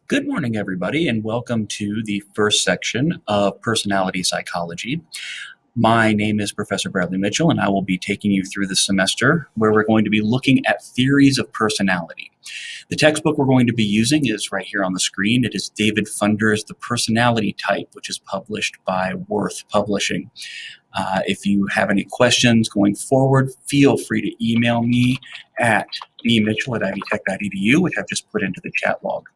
Good morning, everybody, and welcome to the first section of personality psychology. My name is Professor Bradley Mitchell, and I will be taking you through this semester where we're going to be looking at theories of personality. The textbook we're going to be using is right here on the screen. It is David Funder's The Personality Type, which is published by Worth Publishing. If you have any questions going forward, feel free to email me at bmitchell@ivytech.edu, which I've just put into the chat log.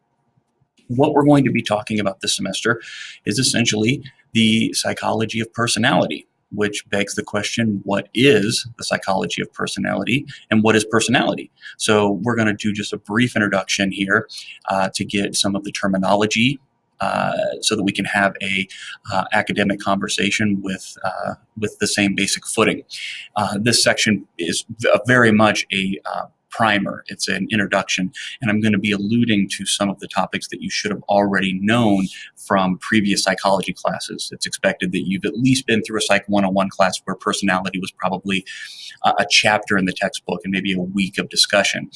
What we're going to be talking about this semester is essentially the psychology of personality, which begs the question, what is the psychology of personality and what is personality? So we're going to do just a brief introduction here to get some of the terminology so that we can have a academic conversation with the same basic footing. This section is very much a primer. It's an introduction, and I'm going to be alluding to some of the topics that you should have already known from previous psychology classes. It's expected that you've at least been through a Psych 101 class where personality was probably a chapter in the textbook and maybe a week of discussion.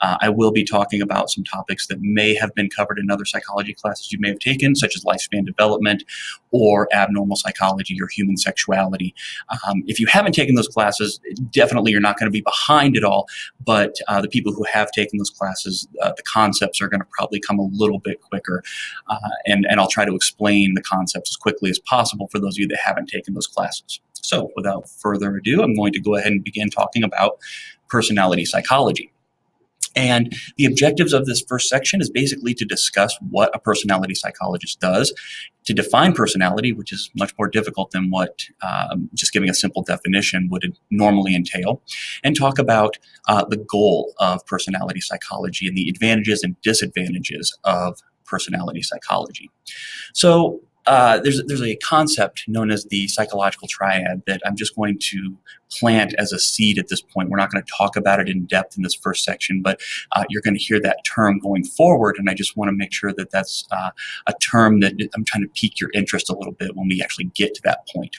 I will be talking about some topics that may have been covered in other psychology classes you may have taken, such as lifespan development or abnormal psychology or human sexuality. If you haven't taken those classes, definitely you're not going to be behind at all, but the people who have taken those classes, the concepts are going to probably come a little bit quicker, and I'll try to explain the concepts as quickly as possible for those of you that haven't taken those classes. So without further ado, I'm going to go ahead and begin talking about personality psychology. And the objectives of this first section is basically to discuss what a personality psychologist does, to define personality, which is much more difficult than what just giving a simple definition would normally entail, and talk about the goal of personality psychology and the advantages and disadvantages of personality psychology. So there's a concept known as the psychological triad that I'm just going to plant as a seed at this point. We're not going to talk about it in depth in this first section, but you're going to hear that term going forward, and I just want to make sure that that's a term that I'm trying to pique your interest a little bit when we actually get to that point.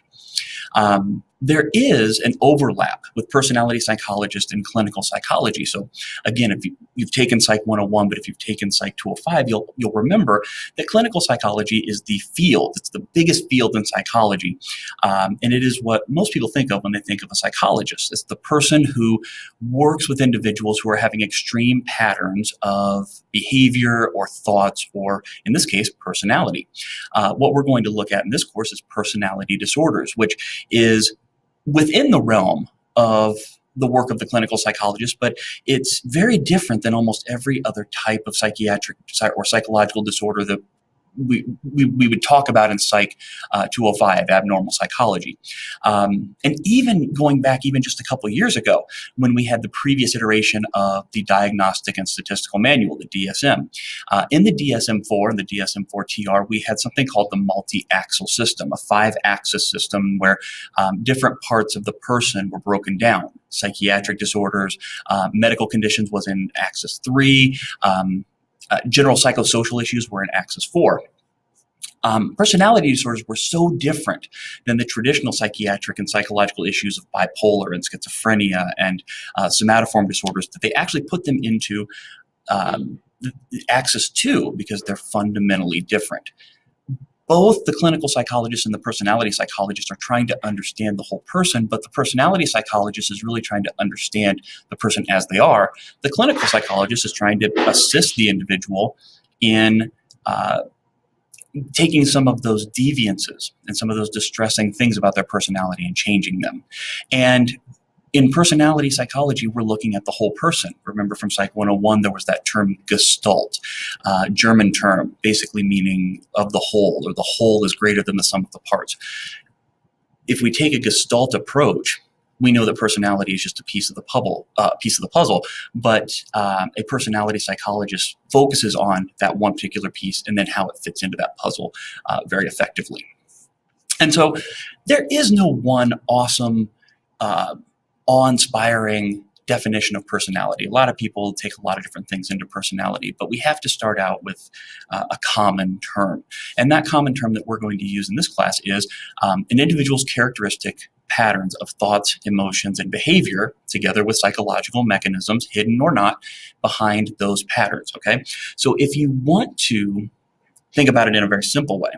There is an overlap with personality psychologists and clinical psychology. So again, if you've taken Psych 101, but if you've taken Psych 205, you'll remember that clinical psychology is the field. It's the biggest field in psychology. And it is what most people think of when they think of a psychologist. It's the person who works with individuals who are having extreme patterns of behavior or thoughts, or in this case, personality. What we're going to look at in this course is personality disorders, which is within the realm of the work of the clinical psychologist, but it's very different than almost every other type of psychiatric or psychological disorder that we would talk about in Psych 205, abnormal psychology. And even going back even just a couple of years ago, when we had the previous iteration of the Diagnostic and Statistical Manual, the DSM. In the DSM-4 and the DSM-4-TR, we had something called the multi-axis system, a 5-axis system where different parts of the person were broken down. Psychiatric disorders, medical conditions was in axis 3, general psychosocial issues were in axis 4. Personality disorders were so different than the traditional psychiatric and psychological issues of bipolar and schizophrenia and somatoform disorders that they actually put them into axis 2 because they're fundamentally different. Both the clinical psychologist and the personality psychologist are trying to understand the whole person, but the personality psychologist is really trying to understand the person as they are. The clinical psychologist is trying to assist the individual in taking some of those deviances and some of those distressing things about their personality and changing them. And in personality psychology, we're looking at the whole person. Remember from Psych 101, there was that term Gestalt, German term, basically meaning of the whole, or the whole is greater than the sum of the parts. If we take a Gestalt approach, we know that personality is just a piece of the puzzle, but a personality psychologist focuses on that one particular piece and then how it fits into that puzzle very effectively. And so there is no one awesome awe-inspiring definition of personality. A lot of people take a lot of different things into personality, but we have to start out with a common term. And that common term that we're going to use in this class is an individual's characteristic patterns of thoughts, emotions, and behavior, together with psychological mechanisms, hidden or not, behind those patterns, okay? So if you want to think about it in a very simple way,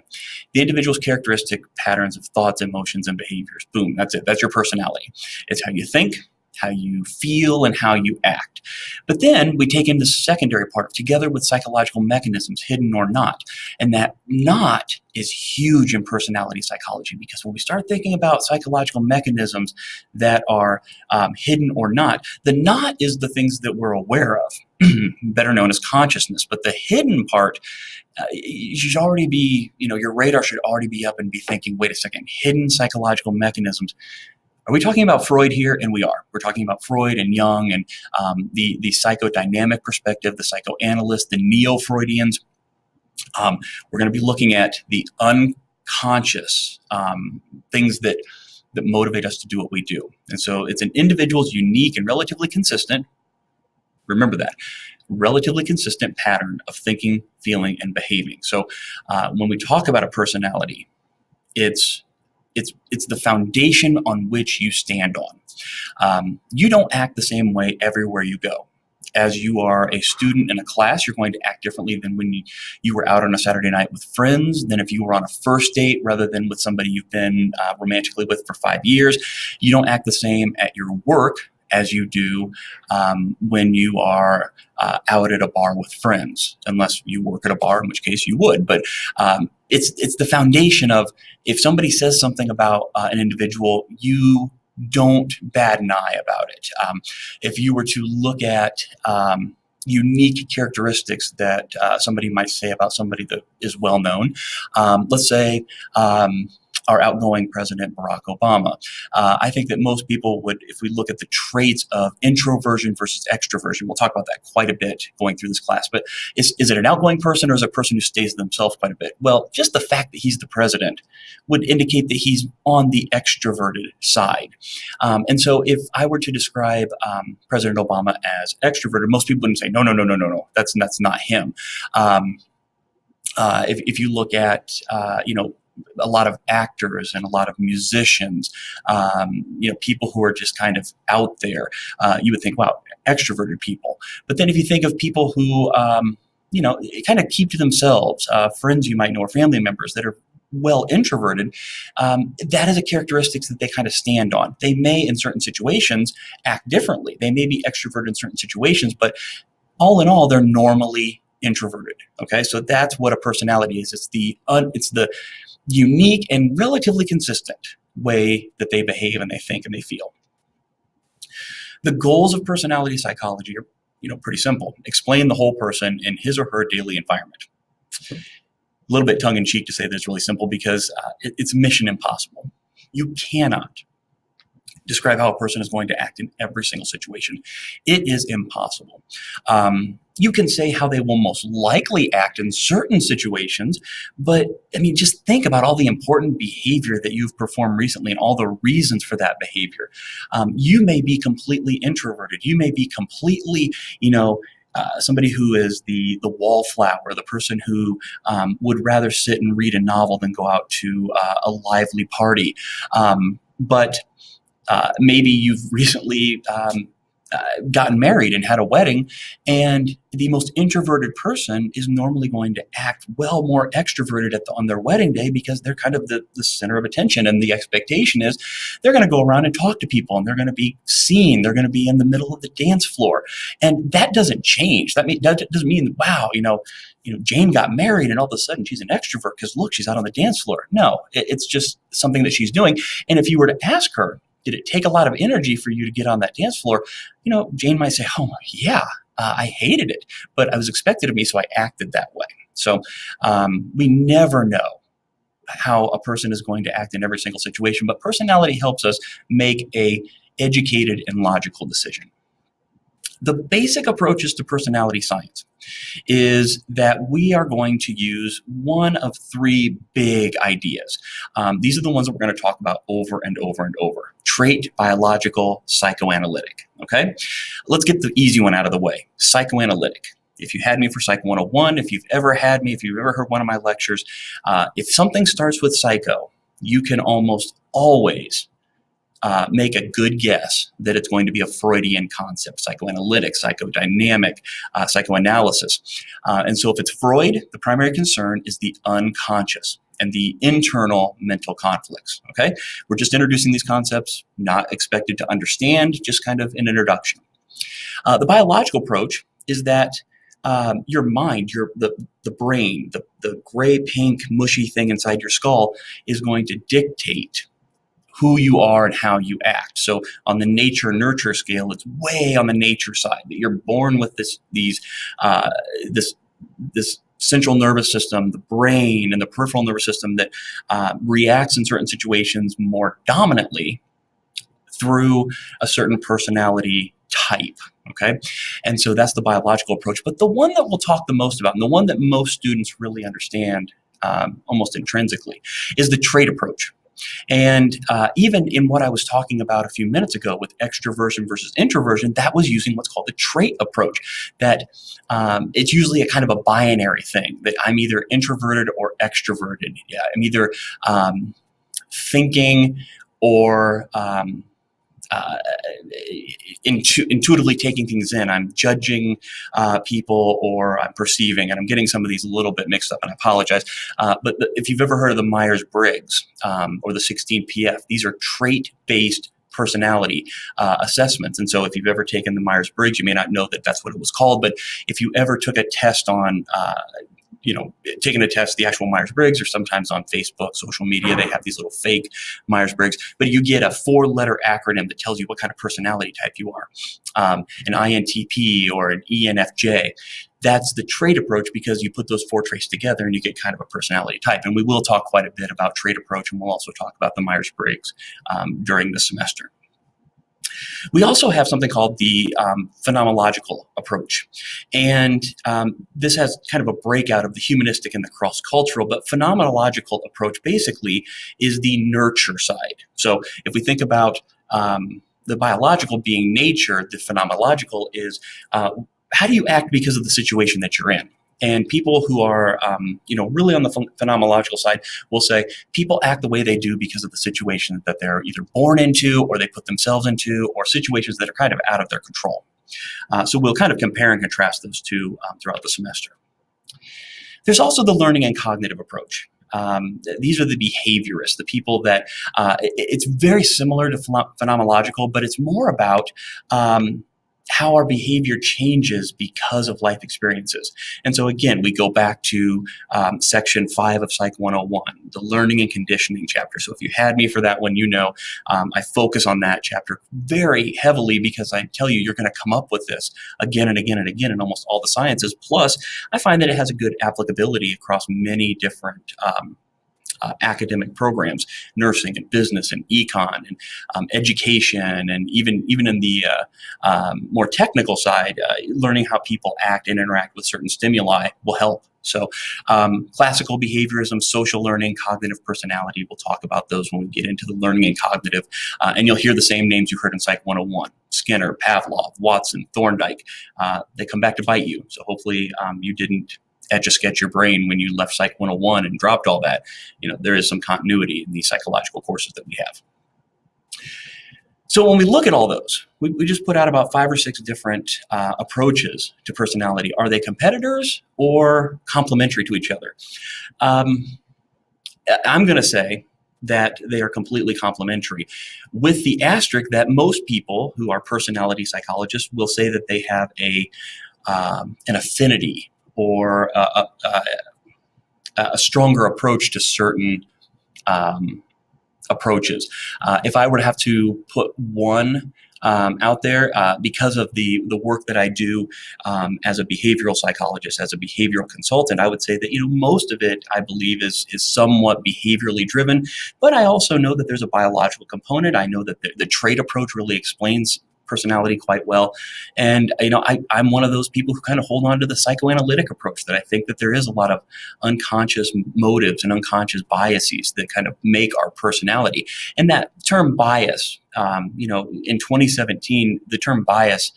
the individual's characteristic patterns of thoughts, emotions, and behaviors, boom, that's it. That's your personality. It's how you think, how you feel, and how you act. But then we take in the secondary part, together with psychological mechanisms, hidden or not. And that not is huge in personality psychology, because when we start thinking about psychological mechanisms that are hidden or not, the not is the things that we're aware of, better known as consciousness. But the hidden part, you should already be, your radar should already be up and be thinking, wait a second, hidden psychological mechanisms. Are we talking about Freud here? And we are. We're talking about Freud and Jung and the psychodynamic perspective, the psychoanalysts, the neo-Freudians. We're going to be looking at the unconscious things that motivate us to do what we do. And so it's an individual's unique and relatively consistent, remember that, relatively consistent pattern of thinking, feeling, and behaving. So when we talk about a personality, it's the foundation on which you stand on. You don't act the same way everywhere you go. As you are a student in a class, you're going to act differently than when you were out on a Saturday night with friends, than if you were on a first date rather than with somebody you've been romantically with for 5 years. You don't act the same at your work as you do when you are out at a bar with friends, unless you work at a bar, in which case you would. But it's the foundation of, if somebody says something about an individual, you don't bat an eye about it. If you were to look at unique characteristics that somebody might say about somebody that is well known, let's say our outgoing President Barack Obama. I think that most people would, if we look at the traits of introversion versus extroversion, we'll talk about that quite a bit going through this class, but is it an outgoing person, or is it a person who stays to themselves quite a bit? Well, just the fact that he's the president would indicate that he's on the extroverted side. And so if I were to describe President Obama as extroverted, most people wouldn't say, no, that's not him. If you look at, a lot of actors and a lot of musicians, people who are just kind of out there, you would think, wow, extroverted people. But then if you think of people who, kind of keep to themselves, friends you might know or family members that are well introverted, that is a characteristic that they kind of stand on. They may, in certain situations, act differently. They may be extroverted in certain situations, but all in all, they're normally introverted. Okay, so that's what a personality is. It's the unique and relatively consistent way that they behave and they think and they feel. The goals of personality psychology are, pretty simple. Explain the whole person in his or her daily environment. A little bit tongue-in-cheek to say that it's really simple, because it's mission impossible. You cannot describe how a person is going to act in every single situation. It is impossible. You can say how they will most likely act in certain situations, but just think about all the important behavior that you've performed recently and all the reasons for that behavior. You may be completely introverted. You may be completely, somebody who is the wallflower, the person who would rather sit and read a novel than go out to a lively party. But maybe you've recently gotten married and had a wedding, and the most introverted person is normally going to act well more extroverted on their wedding day, because they're kind of the center of attention, and the expectation is they're going to go around and talk to people, and they're going to be seen. They're going to be in the middle of the dance floor, and that doesn't change. That doesn't mean, wow, Jane got married and all of a sudden she's an extrovert because look, she's out on the dance floor. No, it's just something that she's doing. And if you were to ask her, did it take a lot of energy for you to get on that dance floor? Jane might say, oh, yeah, I hated it, but I was expected of me, so I acted that way. So we never know how a person is going to act in every single situation, but personality helps us make a educated and logical decision. The basic approaches to personality science is that we are going to use one of three big ideas. These are the ones that we're going to talk about over and over and over. Trait, biological, psychoanalytic. Okay? Let's get the easy one out of the way. Psychoanalytic. If you had me for Psych 101, if you've ever had me, if you've ever heard one of my lectures, if something starts with psycho, you can almost always make a good guess that it's going to be a Freudian concept, psychoanalytic, psychodynamic, psychoanalysis. And so if it's Freud, the primary concern is the unconscious and the internal mental conflicts, okay? We're just introducing these concepts, not expected to understand, just kind of an introduction. The biological approach is that your mind, the brain, the gray, pink, mushy thing inside your skull is going to dictate who you are and how you act. So on the nature-nurture scale, it's way on the nature side, that you're born with this central nervous system, the brain and the peripheral nervous system that reacts in certain situations more dominantly through a certain personality type, okay? And so that's the biological approach. But the one that we'll talk the most about, and the one that most students really understand almost intrinsically, is the trait approach. And even in what I was talking about a few minutes ago with extroversion versus introversion, that was using what's called the trait approach, that it's usually a kind of a binary thing, that I'm either introverted or extroverted. Yeah, I'm either thinking or intuitively taking things in. I'm judging people, or I'm perceiving, and I'm getting some of these a little bit mixed up, and I apologize. But if you've ever heard of the Myers-Briggs or the 16PF, these are trait-based personality assessments. And so if you've ever taken the Myers-Briggs, you may not know that that's what it was called, but if you ever took a test on taking a test, the actual Myers-Briggs, or sometimes on Facebook, social media, they have these little fake Myers-Briggs, but you get a 4-letter acronym that tells you what kind of personality type you are, an INTP or an ENFJ. That's the trait approach, because you put those 4 traits together and you get kind of a personality type. And we will talk quite a bit about trait approach, and we'll also talk about the Myers-Briggs during the semester. We also have something called the phenomenological approach. And this has kind of a breakout of the humanistic and the cross-cultural, but phenomenological approach basically is the nurture side. So if we think about the biological being nature, the phenomenological is how do you act because of the situation that you're in? And people who are, really on the phenomenological side will say people act the way they do because of the situation that they're either born into or they put themselves into, or situations that are kind of out of their control. So we'll kind of compare and contrast those two throughout the semester. There's also the learning and cognitive approach. These are the behaviorists, the people that it's very similar to phenomenological, but it's more about how our behavior changes because of life experiences. And so again, we go back to section 5 of Psych 101, the learning and conditioning chapter. So if you had me for that one, I focus on that chapter very heavily, because I tell you, you're going to come up with this again and again and again in almost all the sciences. Plus, I find that it has a good applicability across many different academic programs, nursing and business and econ and education, and even in the more technical side, learning how people act and interact with certain stimuli will help. So classical behaviorism, social learning, cognitive personality, we'll talk about those when we get into the learning and cognitive. And you'll hear the same names you heard in Psych 101, Skinner, Pavlov, Watson, Thorndike. They come back to bite you. So hopefully you didn't etch-a-sketch your brain when you left Psych 101 and dropped all that. There is some continuity in these psychological courses that we have. So when we look at all those, we just put out about 5 or 6 different approaches to personality. Are they competitors or complementary to each other? I'm going to say that they are completely complementary, with the asterisk that most people who are personality psychologists will say that they have an affinity or a stronger approach to certain approaches. If I were to have to put one out there, because of the work that I do as a behavioral psychologist, as a behavioral consultant, I would say that most of it, I believe, is somewhat behaviorally driven. But I also know that there's a biological component. I know that the trait approach really explains personality quite well. And, I'm one of those people who kind of hold on to the psychoanalytic approach, that I think that there is a lot of unconscious motives and unconscious biases that kind of make our personality. And that term bias, in 2017, the term bias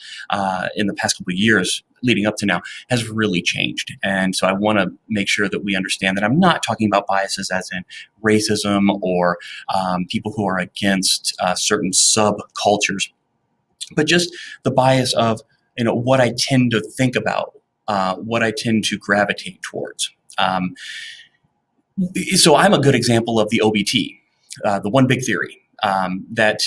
in the past couple of years leading up to now has really changed. And so I want to make sure that we understand that I'm not talking about biases as in racism or people who are against certain subcultures, but just the bias of what I tend to think about, what I tend to gravitate towards. So I'm a good example of the OBT, the one big theory. That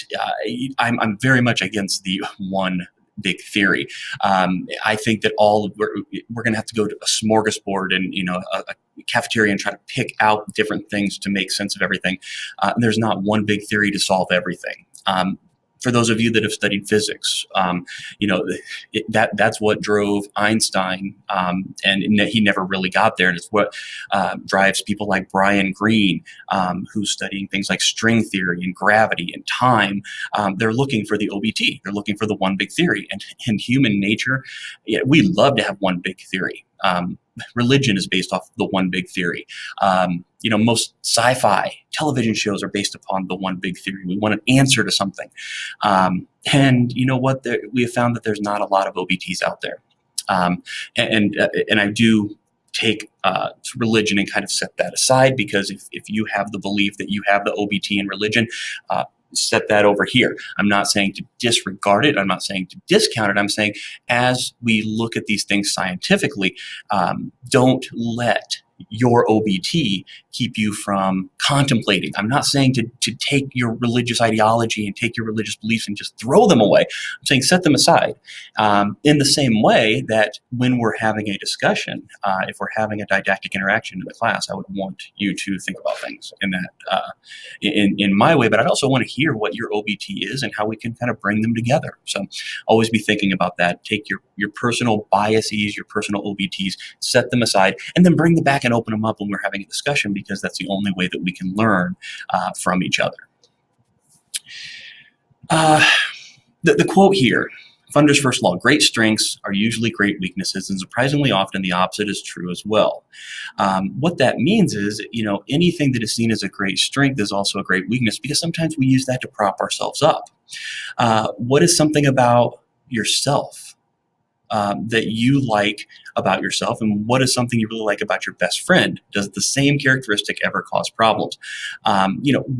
I'm very much against the one big theory. I think that we're going to have to go to a smorgasbord and a cafeteria and try to pick out different things to make sense of everything. There's not one big theory to solve everything. For those of you that have studied physics, that's what drove Einstein, and he never really got there. And it's what drives people like Brian Greene, who's studying things like string theory and gravity and time. They're looking for the OBT. They're looking for the one big theory. And in human nature, we love to have one big theory. Religion is based off the one big theory. Most sci-fi television shows are based upon the one big theory. We want an answer to something. And you know what? We have found that there's not a lot of OBTs out there. And I do take religion and kind of set that aside, because if you have the belief that you have the OBT in religion, set that over here. I'm not saying to disregard it. I'm not saying to discount it. I'm saying as we look at these things scientifically, don't let your OBT keep you from contemplating. I'm not saying to take your religious ideology and take your religious beliefs and just throw them away. I'm saying set them aside. In the same way that when we're having a discussion, if we're having a didactic interaction in the class, I would want you to think about things in that in my way, but I'd also want to hear what your OBT is and how we can kind of bring them together. So always be thinking about that. Take your personal biases, your personal OBTs, set them aside, and then bring them back and open them up when we're having a discussion, because that's the only way that we can learn from each other. The quote here, Funder's first law: great strengths are usually great weaknesses, and surprisingly often the opposite is true as well. What that means is, anything that is seen as a great strength is also a great weakness, because sometimes we use that to prop ourselves up. What is something about yourself that you like about yourself, and what is something you really like about your best friend? Does the same characteristic ever cause problems?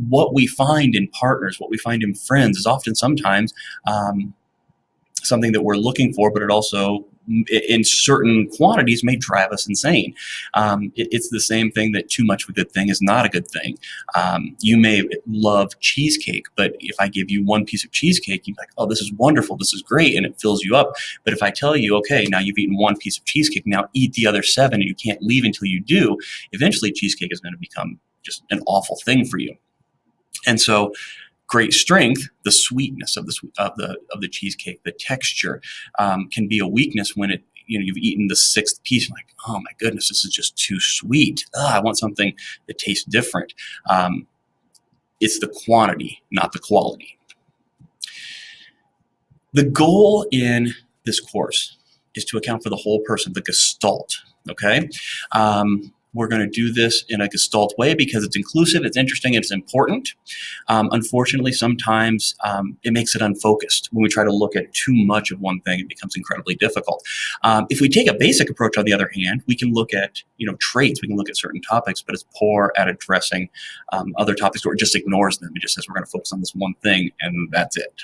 What we find in partners, what we find in friends is often sometimes something that we're looking for, but it also in certain quantities may drive us insane. It's the same thing that too much of a good thing is not a good thing. You may love cheesecake, but if I give you one piece of cheesecake, you're like, oh, this is wonderful, this is great, and it fills you up. But if I tell you, okay, now you've eaten one piece of cheesecake, now eat the other 7, and you can't leave until you do, eventually cheesecake is going to become just an awful thing for you. And so great strength, the sweetness of the cheesecake, the texture, can be a weakness when you've eaten the 6th piece. You're like, oh my goodness, this is just too sweet. I want something that tastes different. It's the quantity, not the quality. The goal in this course is to account for the whole person, the gestalt. Okay. We're going to do this in a gestalt way because it's inclusive, it's interesting, it's important. Unfortunately, sometimes it makes it unfocused. When we try to look at too much of one thing, it becomes incredibly difficult. If we take a basic approach, on the other hand, we can look at traits, we can look at certain topics, but it's poor at addressing other topics, or it just ignores them. It just says we're going to focus on this one thing, and that's it.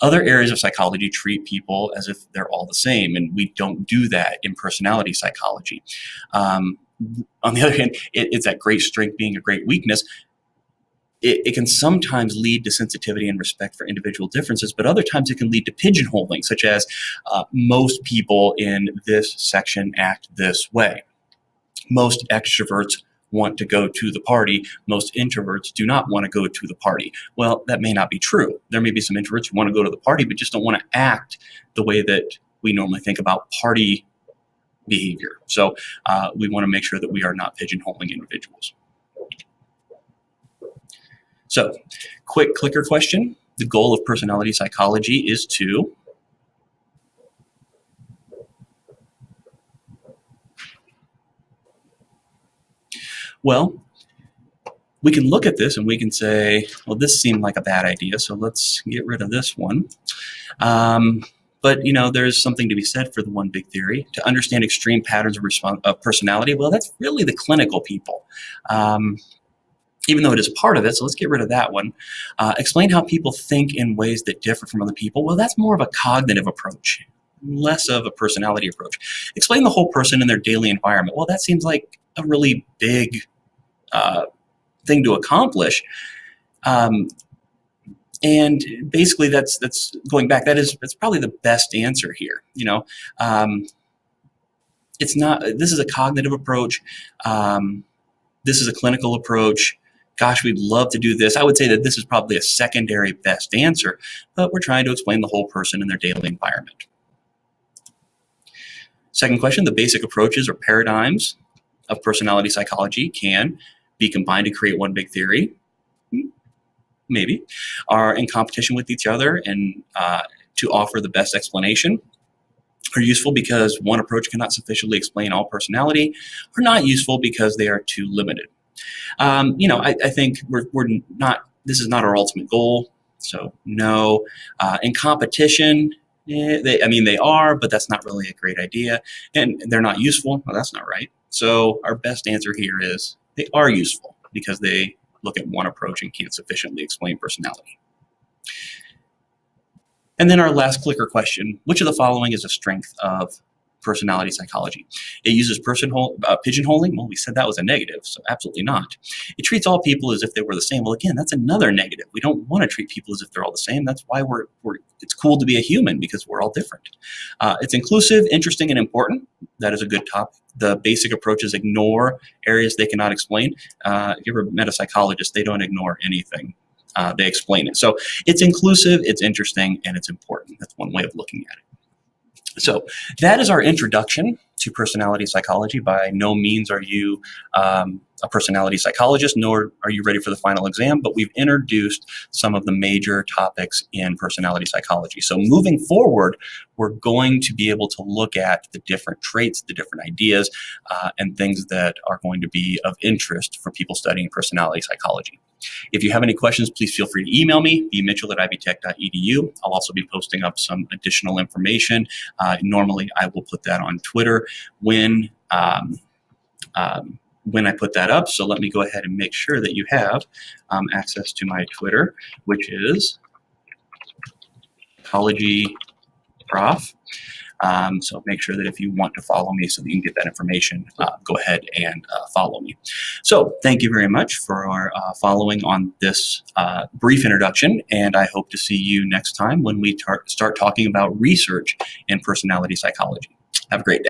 Other areas of psychology treat people as if they're all the same, and we don't do that in personality psychology. On the other hand, it's that great strength being a great weakness. It can sometimes lead to sensitivity and respect for individual differences, but other times it can lead to pigeonholing, such as most people in this section act this way. Most extroverts want to go to the party. Most introverts do not want to go to the party. Well, that may not be true. There may be some introverts who want to go to the party, but just don't want to act the way that we normally think about party behavior. So we want to make sure that we are not pigeonholing individuals. So, quick clicker question. The goal of personality psychology is to we can look at this and we can say, well, this seemed like a bad idea, so let's get rid of this one. But there's something to be said for the one big theory. To understand extreme patterns of personality, well, that's really the clinical people. Even though it is part of it, so let's get rid of that one. Explain how people think in ways that differ from other people. Well, that's more of a cognitive approach, less of a personality approach. Explain the whole person in their daily environment. Well, that seems like a really big thing to accomplish. And basically, that's going back. That's probably the best answer here. It's not. This is a cognitive approach. This is a clinical approach. Gosh, we'd love to do this. I would say that this is probably a secondary best answer, but we're trying to explain the whole person in their daily environment. Second question, the basic approaches or paradigms of personality psychology can be combined to create one big theory. Maybe. Are in competition with each other and to offer the best explanation. Are useful because one approach cannot sufficiently explain all personality, or not useful because they are too limited. I think we're not. This is not our ultimate goal. So no. In competition, they are, but that's not really a great idea, and they're not useful. Well, that's not right. So our best answer here is they are useful because they look at one approach and can't sufficiently explain personality. And then our last clicker question, which of the following is a strength of personality psychology? It uses pigeonholing. Well, we said that was a negative, so absolutely not. It treats all people as if they were the same. Well, again, that's another negative. We don't want to treat people as if they're all the same. That's why it's cool to be a human, because we're all different. It's inclusive, interesting, and important. That is a good topic. The basic approaches ignore areas they cannot explain. If you ever met a psychologist, they don't ignore anything. They explain it. So it's inclusive, it's interesting, and it's important. That's one way of looking at it. So that is our introduction to personality psychology. By no means are you a personality psychologist, nor are you ready for the final exam, but we've introduced some of the major topics in personality psychology. So moving forward, we're going to be able to look at the different traits, the different ideas, and things that are going to be of interest for people studying personality psychology. If you have any questions, please feel free to email me, bmitchell@ivtech.edu. I'll also be posting up some additional information. Normally, I will put that on Twitter when I put that up. So let me go ahead and make sure that you have access to my Twitter, which is Psychology Prof. So make sure that if you want to follow me so that you can get that information, go ahead and follow me. So thank you very much for following on this brief introduction, and I hope to see you next time when we start talking about research in personality psychology. Have a great day.